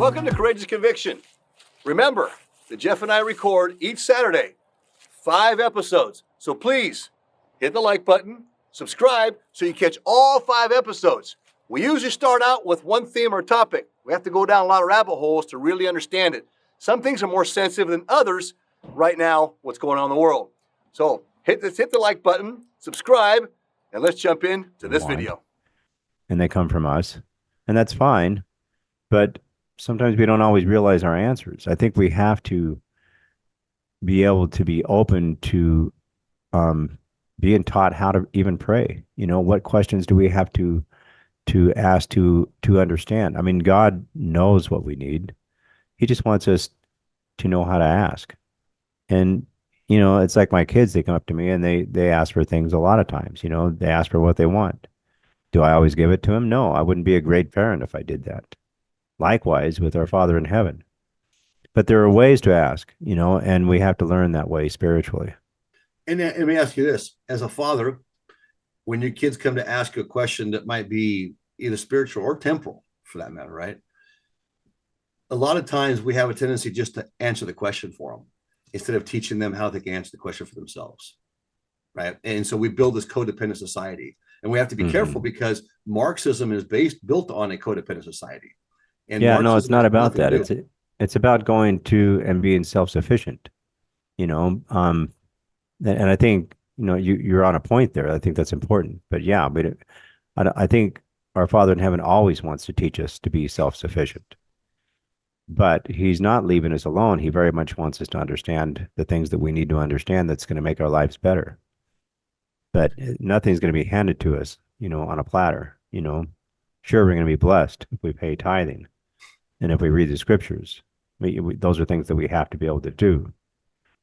Welcome to Courageous Conviction. Remember that Jeff and I record each Saturday 5 episodes. So please hit the like button, subscribe so you catch all 5 episodes. We usually start out with one theme or topic. We have to go down a lot of rabbit holes to really understand it. Some things are more sensitive than others right now, what's going on in the world. So hit the like button, subscribe, and let's jump into this video. And they come from us, and that's fine. But sometimes we don't always realize our answers. I think we have to be able to be open to being taught how to even pray. You know, what questions do we have to ask to understand? I mean, God knows what we need. He just wants us to know how to ask. And you know, it's like my kids, they come up to me and they ask for things a lot of times. You know, they ask for what they want. Do I always give it to them? No, I wouldn't be a great parent if I did that. Likewise with our Father in heaven. But there are ways to ask, you know, and we have to learn that way spiritually. And let me ask you this, as a father, when your kids come to ask you a question that might be either spiritual or temporal, for that matter, right? A lot of times we have a tendency just to answer the question for them instead of teaching them how they can answer the question for themselves, right? And so we build this codependent society, and we have to be careful because Marxism is built on a codependent society. And yeah, Marxism no, it's not about that. It's about going to and being self-sufficient, you know. And I think, you know, you're on a point there. I think that's important. But yeah, but I think our Father in heaven always wants to teach us to be self-sufficient. But he's not leaving us alone. He very much wants us to understand the things that we need to understand that's going to make our lives better. But nothing's going to be handed to us, you know, on a platter, you know. Sure, we're going to be blessed if we pay tithing and if we read the scriptures. Those are things that we have to be able to do.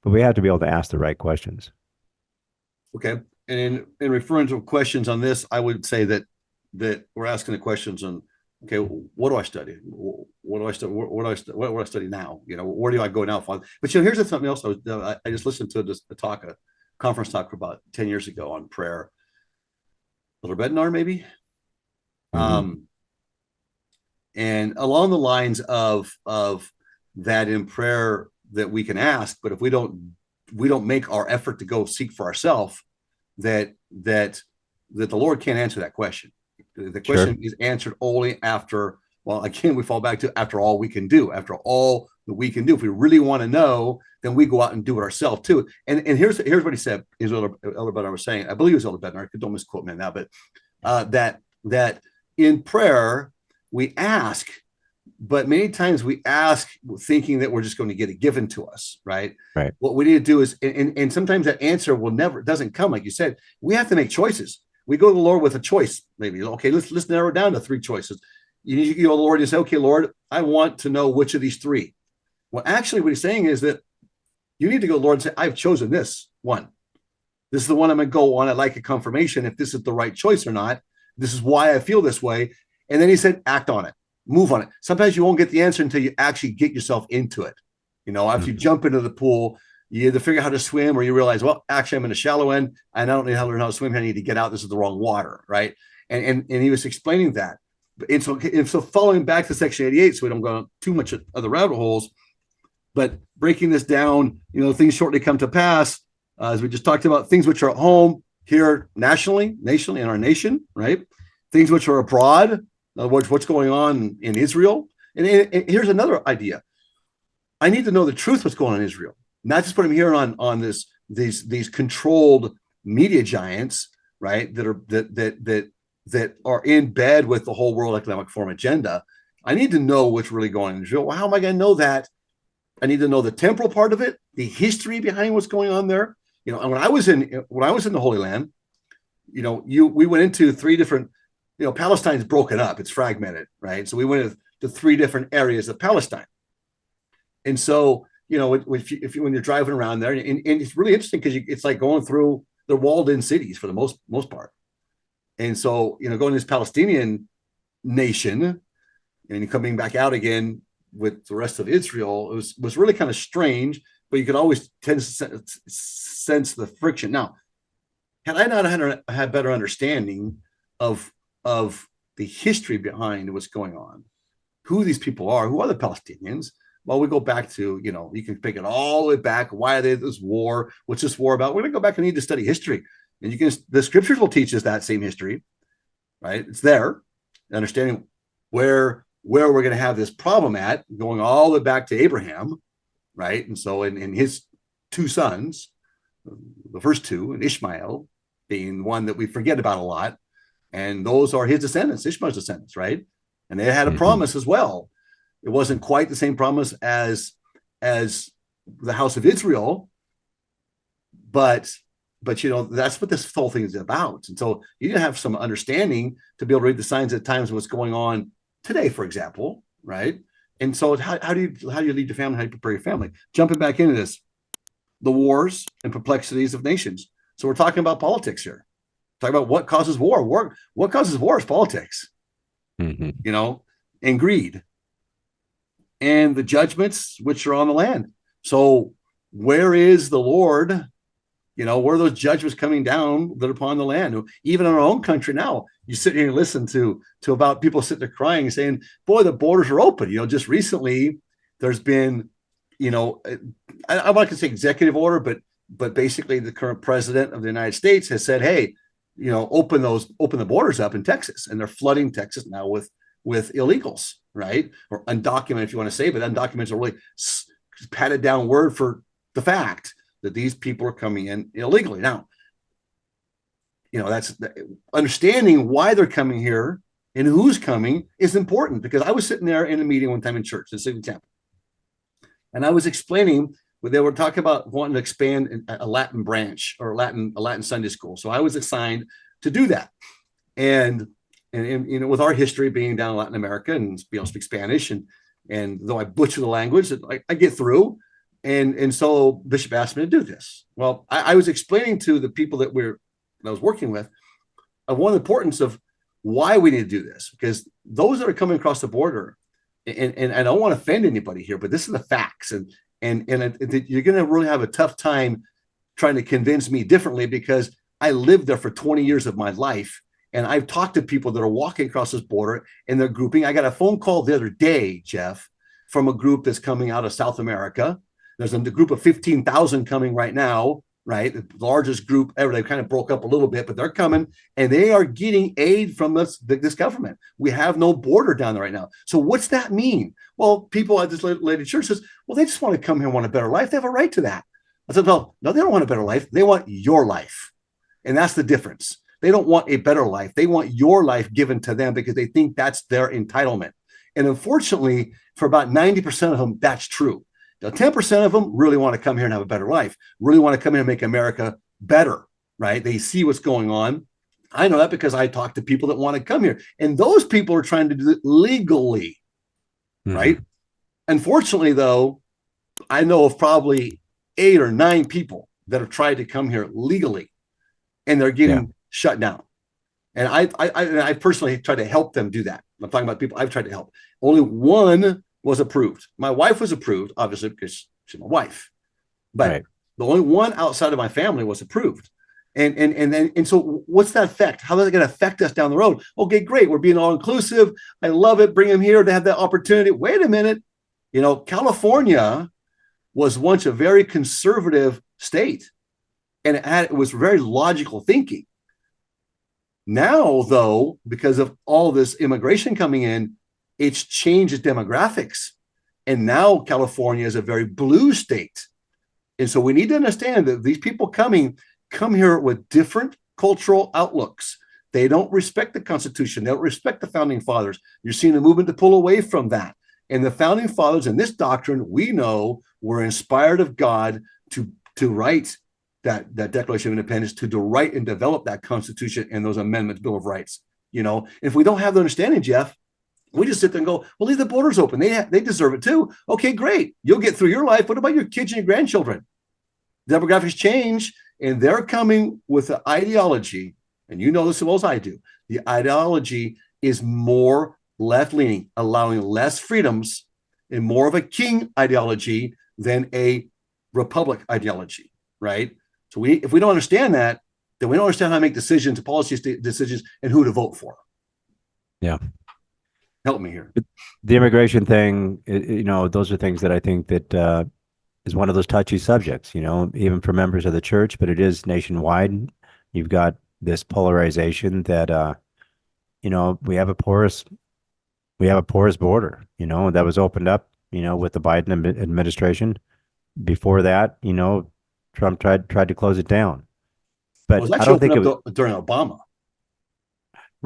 But we have to be able to ask the right questions. Okay. And in referring to questions on this, I would say that we're asking the questions on, okay, what do I study? What do I study? What do I study now? You know, where do I go now, Father? But you know, here's something else. I just listened to a conference talk for about 10 years ago on prayer. Elder Bednar, maybe. And along the lines of that in prayer that we can ask, but if we don't make our effort to go seek for ourselves, that the Lord can't answer that question. The question is answered only after, well, again, we fall back to after all we can do. After all that we can do, if we really want to know, then we go out and do it ourselves too. And here's what he said. Is Elder Bednar was saying. I believe it was Elder Bednar. Don't misquote me on that, but that in prayer we ask, but many times we ask thinking that we're just going to get it given to us, right? Right. What we need to do is, and sometimes that answer doesn't come, like you said. We have to make choices. We go to the Lord with a choice. Maybe, okay, let's narrow it down to 3 choices. You go to the Lord and say, okay, Lord, I want to know which of these 3. Well, actually, what he's saying is that you need to go to the Lord and say, I've chosen this one. This is the one I'm going to go on. I'd like a confirmation if this is the right choice or not. This is why I feel this way. And then he said, act on it, move on it. Sometimes you won't get the answer until you actually get yourself into it. You know, after you jump into the pool, you either figure out how to swim or you realize, well, actually I'm in the shallow end and I don't know how to learn how to swim. I need to get out. This is the wrong water. Right. And he was explaining that. And so following back to section 88, so we don't go too much of the rabbit holes, but breaking this down, you know, things shortly come to pass, as we just talked about, things which are at home here nationally in our nation, right? Things which are abroad, in other words, what's going on in Israel. And here's another idea. I need to know the truth, what's going on in Israel, not just put them here on these controlled media giants, right? That are in bed with the whole World Economic Forum agenda. I need to know what's really going on in Israel. Well, how am I going to know that? I need to know the temporal part of it, the history behind what's going on there. You know, and when I was in the Holy Land, you know, we went into 3 different, you know, Palestine's broken up, it's fragmented, right? So we went to 3 different areas of Palestine. And so, you know, when you're driving around there, and it's really interesting because it's like going through the walled-in cities for the most part. And so, you know, going to this Palestinian nation and coming back out again with the rest of Israel, it was really kind of strange, but you could always tend to sense the friction. Now, had I not had better understanding of the history behind what's going on, who these people are. Who are the Palestinians? Well, we go back to, you can pick it all the way back. Why are they this war? What's this war about? We're going to go back and need to study history. And the scriptures will teach us that same history, right? It's there. Understanding where we're going to have this problem at, going all the way back to Abraham, right? And so in his two sons, the first two, and Ishmael being one that we forget about a lot, and those are his descendants, Ishmael's descendants, right? And they had a promise as well. It wasn't quite the same promise as the house of Israel, but that's what this whole thing is about. And so you need to have some understanding to be able to read the signs at times of what's going on today, for example, right? And so how do you lead your family? How do you prepare your family? Jumping back into this, the wars and perplexities of nations. So we're talking about politics here. Talking about what causes war. What causes war is politics, and greed, and the judgments which are on the land. So where is the Lord? Where are those judgments coming down that are upon the land? Even in our own country now, you sit here and listen to about people sitting there crying and saying, boy, the borders are open. Just recently there's been, I want to say executive order, but basically the current president of the United States has said, hey, open the borders up in Texas, and they're flooding Texas now with illegals, right? Or undocumented, if you want to say, but undocumented is a really patted down word for the fact that these people are coming in illegally. Now, that's understanding why they're coming here and who's coming is important, because I was sitting there in a meeting one time in church, in City Temple, and I was explaining. They were talking about wanting to expand a Latin branch or a Latin Sunday school. So I was assigned to do that. And with our history being down in Latin America and speak Spanish, and though I butcher the language, I get through. And so Bishop asked me to do this. Well, I was explaining to the people that I was working with of one of the importance of why we need to do this, because those that are coming across the border, and I don't want to offend anybody here, but this is the facts, and you're going to really have a tough time trying to convince me differently, because I lived there for 20 years of my life, and I've talked to people that are walking across this border and they're grouping. I got a phone call the other day, Jeff, from a group that's coming out of South America. There's a group of 15,000 coming right now, right? The largest group ever. They kind of broke up a little bit, but they're coming, and they are getting aid from this government. We have no border down there right now. So what's that mean? Well, people at this lady church says, well, they just want to come here and want a better life. They have a right to that. I said, no, they don't want a better life. They want your life. And that's the difference. They don't want a better life. They want your life given to them because they think that's their entitlement. And unfortunately, for about 90% of them, that's true. Now, 10% of them really want to come here and have a better life, really want to come here and make America better, right? They see what's going on. I know that because I talk to people that want to come here. And those people are trying to do it legally, right? Unfortunately, though, I know of probably 8 or 9 people that have tried to come here legally, and they're getting shut down. And I personally tried to help them do that. I'm talking about people I've tried to help. Only one was approved. My wife was approved, obviously, because she's my wife. But the only one outside of my family was approved. And so what's that effect? How is it going to affect us down the road? Okay, great. We're being all inclusive. I love it. Bring them here to have that opportunity. Wait a minute. California was once a very conservative state, and it was very logical thinking. Now, though, because of all this immigration coming in, it's changed its demographics. And now California is a very blue state. And so we need to understand that these people come here with different cultural outlooks. They don't respect the Constitution. They don't respect the founding fathers. You're seeing a movement to pull away from that. And the founding fathers in this doctrine, we know, were inspired of God to write that Declaration of Independence, to write and develop that Constitution and those amendments, Bill of Rights. If we don't have the understanding, Jeff, we just sit there and go, well, leave the borders open. They deserve it too. Okay, great. You'll get through your life. What about your kids and your grandchildren? Demographics change, and they're coming with an ideology, and you know this as well as I do. The ideology is more left-leaning, allowing less freedoms, and more of a king ideology than a republic ideology, right? So if we don't understand that, then we don't understand how to make decisions, policy decisions, and who to vote for. Yeah. Help me here. The immigration thing, those are things that I think that is one of those touchy subjects, even for members of the church, but it is nationwide. You've got this polarization that, we have a porous border, that was opened up, with the Biden administration. Before that, Trump tried to close it down. Well, it But was I actually don't think opened it up during Obama.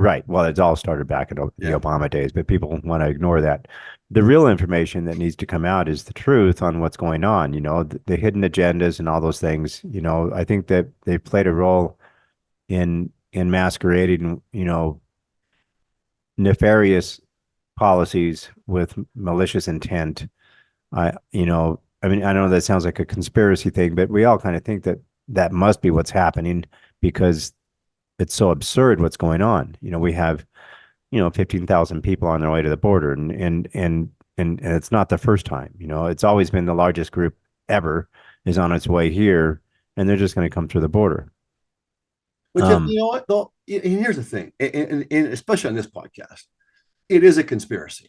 right. Well, it's all started back in the Yeah. Obama days, but people want to ignore that. The real information that needs to come out is the truth on what's going on, the hidden agendas and all those things. I think that they played a role in masquerading, nefarious policies with malicious intent. I mean, I know that sounds like a conspiracy thing, but we all kind of think that that must be what's happening because it's so absurd what's going on. We have, 15,000 people on their way to the border and it's not the first time, it's always been the largest group ever is on its way here and they're just going to come through the border. Which is, you know what, though, and here's the thing, and especially on this podcast, it is a conspiracy.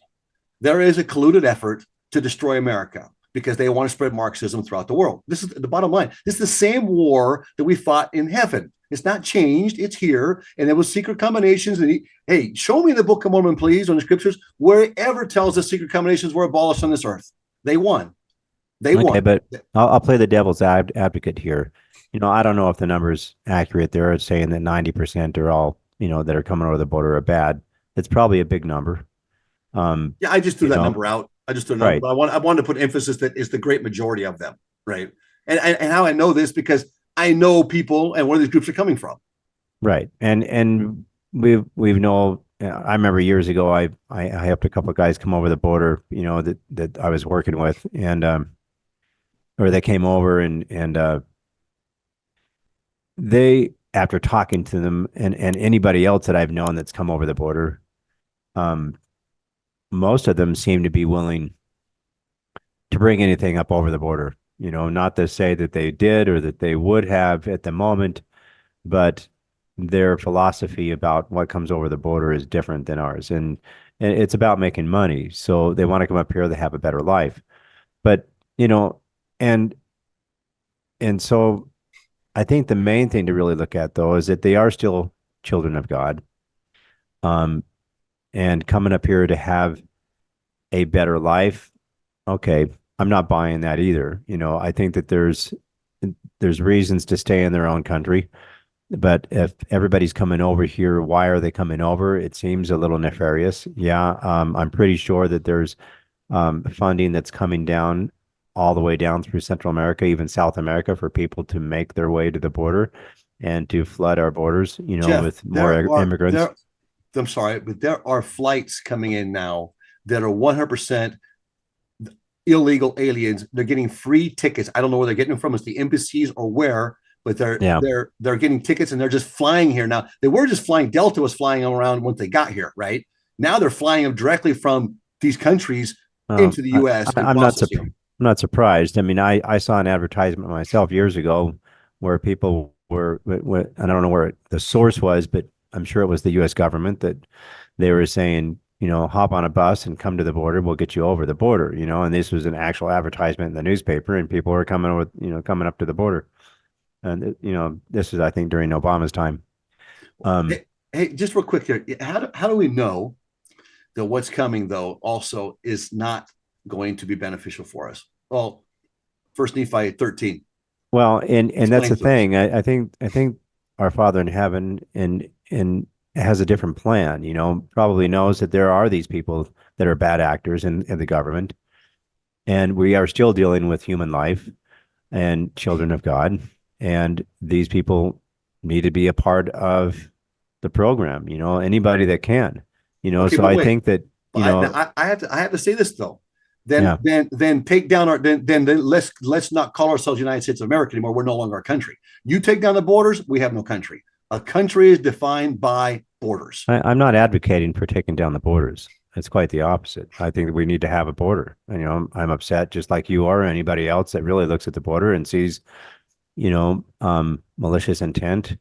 There is a colluded effort to destroy America because they want to spread Marxism throughout the world. This is the bottom line. This is the same war that we fought in heaven. It's not changed. It's here. And there was secret combinations. And hey, show me the Book of Mormon, please, on the scriptures, wherever tells us secret combinations were abolished on this earth. They won. They Okay, won. but I'll play the devil's advocate here. I don't know if the number's accurate. They're saying that 90% are all, that are coming over the border are bad. It's probably a big number. Yeah, I just threw that number out. I just threw it out. Right. But I wanted to put emphasis that is the great majority of them, right? And how I know this because I know people and where these groups are coming from. Right. And we've know. I remember years ago, I helped a couple of guys come over the border, that I was working with, and or they came over and they, after talking to them and anybody else that I've known that's come over the border, most of them seem to be willing to bring anything up over the border. Not to say that they did or that they would have at the moment, but their philosophy about what comes over the border is different than ours. And it's about making money. So they want to come up here, they have a better life. But, and so I think the main thing to really look at though is that they are still children of God. And coming up here to have a better life. Okay, I'm not buying that either. I think that there's reasons to stay in their own country, but if everybody's coming over here, why are they coming over? It seems a little nefarious. Yeah, I'm pretty sure that there's funding that's coming down all the way down through Central America, even South America, for people to make their way to the border and to flood our borders, Jeff, with more immigrants. I'm sorry, but there are flights coming in now that are 100% illegal aliens. They're getting free tickets. I don't know where they're getting them from. It's the embassies or where, but they're getting tickets and they're just flying here now. They were just flying. Delta was flying them around once they got here, right? Now they're flying them directly from these countries into the U.S. I'm not surprised. I mean, I saw an advertisement myself years ago where people were, I don't know where the source was, but I'm sure it was the U.S. government that they were saying, hop on a bus and come to the border. We'll get you over the border, and this was an actual advertisement in the newspaper and people were coming with, coming up to the border. And, this is, I think, during Obama's time. Hey, just real quick here. How do we know that what's coming, though, also is not going to be beneficial for us? Well, First Nephi 13. Well, and that's the thing. I think our Father in heaven and has a different plan, probably knows that there are these people that are bad actors in the government. And we are still dealing with human life and children of God. And these people need to be a part of the program, anybody that can, Okay, so I think that, I have to say this though. Then take down our then let's not call ourselves United States of America anymore. We're no longer a country. You take down the borders, we have no country. A country is defined by borders. I'm not advocating for taking down the borders. It's quite the opposite. I think that we need to have a border. And, I'm upset just like you are, or anybody else that really looks at the border and sees, malicious intent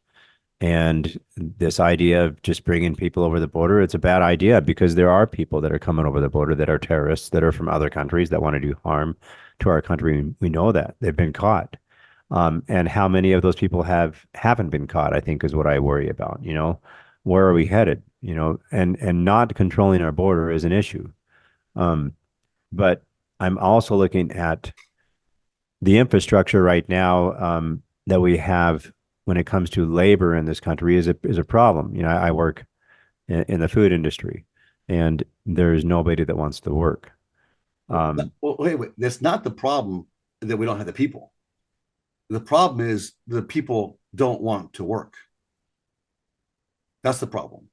And this idea of just bringing people over the border, it's a bad idea because there are people that are coming over the border that are terrorists that are from other countries that want to do harm to our country. We know that they've been caught. And how many of those people haven't been caught, I think is what I worry about. Where are we headed? And not controlling our border is an issue. But I'm also looking at the infrastructure right now that we have when it comes to labor in this country is a problem. I work in the food industry, and there's nobody that wants to work. Well, wait. That's not the problem that we don't have the people. The problem is the people don't want to work. That's the problem.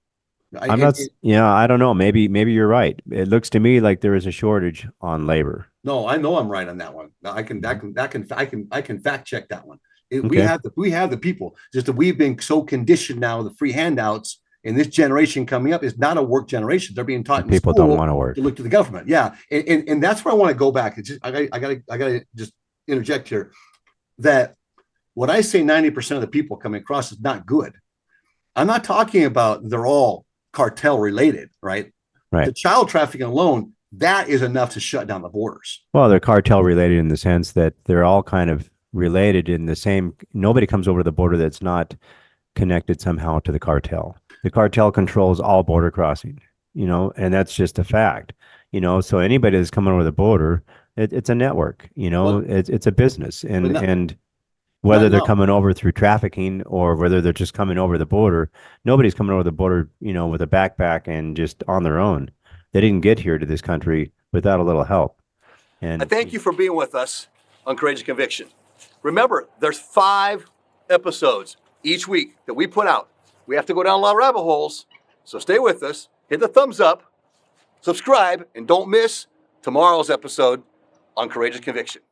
I'm not, I don't know. Maybe you're right. It looks to me like there is a shortage on labor. No, I know I'm right on that one. I can fact check that one. We Okay. have the people. Just that we've been so conditioned now, the free handouts, and this generation coming up is not a work generation. They're being taught in People school don't want to work. to look to the government. Yeah, and that's where I want to go back. It's just, I gotta just interject here that what I say 90% of the people coming across is not good. I'm not talking about they're all cartel related, right? Right. The child trafficking alone, that is enough to shut down the borders. Well, they're cartel related in the sense that they're all kind of related in the same. Nobody comes over the border that's not connected somehow to the cartel. The cartel controls all border crossing, and that's just a fact. So anybody that's coming over the border, it's a network. Well, it's a business, but not, and whether they're now. coming over through trafficking or whether they're just coming over the border, nobody's coming over the border, with a backpack and just on their own. They didn't get here to this country without a little help. And I thank you for being with us on Courageous Conviction. Remember, there's 5 episodes each week that we put out. We have to go down a lot of rabbit holes, so stay with us, hit the thumbs up, subscribe, and don't miss tomorrow's episode on Courageous Conviction.